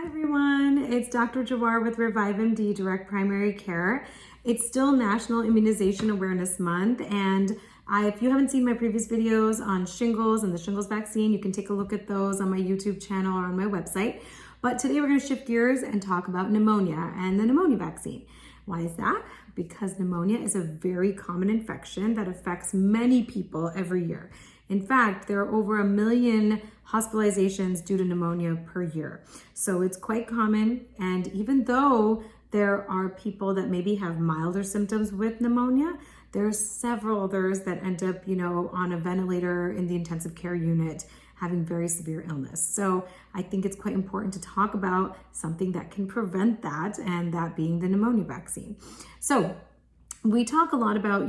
Hi everyone, it's Dr. Jhawar with ReviveMD Direct Primary Care. It's still National Immunization Awareness Month, and if you haven't seen my previous videos on shingles and the shingles vaccine, you can take a look at those on my YouTube channel or on my website. But today we're going to shift gears and talk about pneumonia and the pneumonia vaccine. Why is that? Because pneumonia is a very common infection that affects many people every year. In fact, there are over 1 million hospitalizations due to pneumonia per year. So it's quite common. And even though there are people that maybe have milder symptoms with pneumonia, there's several others that end up, on a ventilator in the intensive care unit having very severe illness. So I think it's quite important to talk about something that can prevent that, and that being the pneumonia vaccine. So we talk a lot about,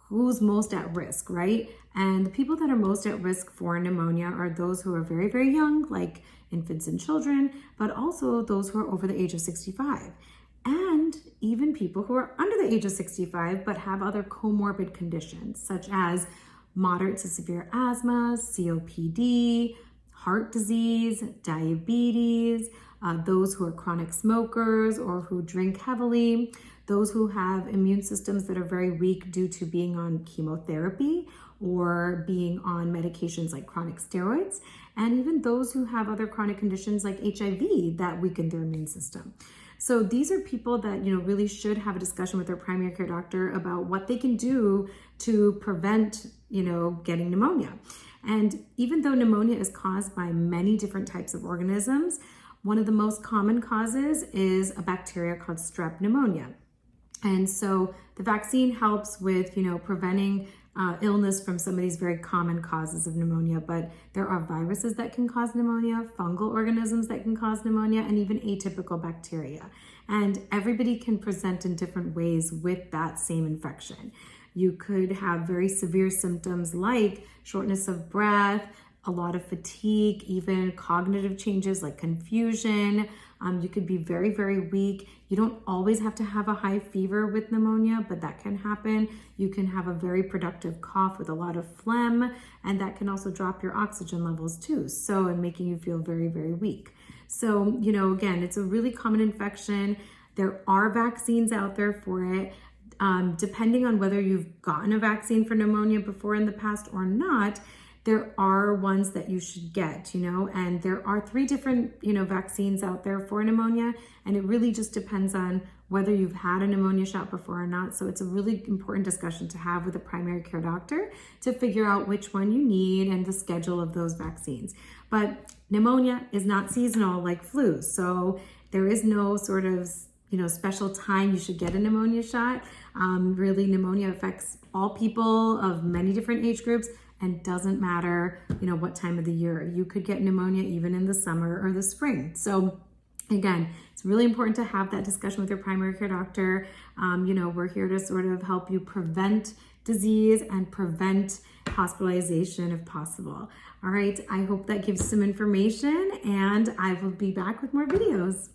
who's most at risk, right? And the people that are most at risk for pneumonia are those who are very, very young, like infants and children, but also those who are over the age of 65. And even people who are under the age of 65, but have other comorbid conditions, such as moderate to severe asthma, COPD, heart disease, diabetes, those who are chronic smokers or who drink heavily, those who have immune systems that are very weak due to being on chemotherapy or being on medications like chronic steroids, and even those who have other chronic conditions like HIV that weaken their immune system. So these are people that, really should have a discussion with their primary care doctor about what they can do to prevent, getting pneumonia. And even though pneumonia is caused by many different types of organisms, one of the most common causes is a bacteria called strep pneumonia. And so the vaccine helps with, preventing illness from some of these very common causes of pneumonia, but there are viruses that can cause pneumonia, fungal organisms that can cause pneumonia, and even atypical bacteria. And everybody can present in different ways with that same infection. You could have very severe symptoms like shortness of breath, a lot of fatigue, even cognitive changes like confusion. You could be very, very weak. You don't always have to have a high fever with pneumonia, but that can happen. You can have a very productive cough with a lot of phlegm, and that can also drop your oxygen levels too, and making you feel very, very weak. So, again, it's a really common infection. There are vaccines out there for it. Depending on whether you've gotten a vaccine for pneumonia before in the past or not, there are ones that you should get, and there are 3 different, vaccines out there for pneumonia, and it really just depends on whether you've had a pneumonia shot before or not. So it's a really important discussion to have with a primary care doctor to figure out which one you need and the schedule of those vaccines. But pneumonia is not seasonal like flu, so there is no sort of special time you should get a pneumonia shot. Really, pneumonia affects all people of many different age groups, and doesn't matter, what time of the year. You could get pneumonia even in the summer or the spring. So again, it's really important to have that discussion with your primary care doctor. We're here to sort of help you prevent disease and prevent hospitalization if possible. All right, I hope that gives some information, and I will be back with more videos.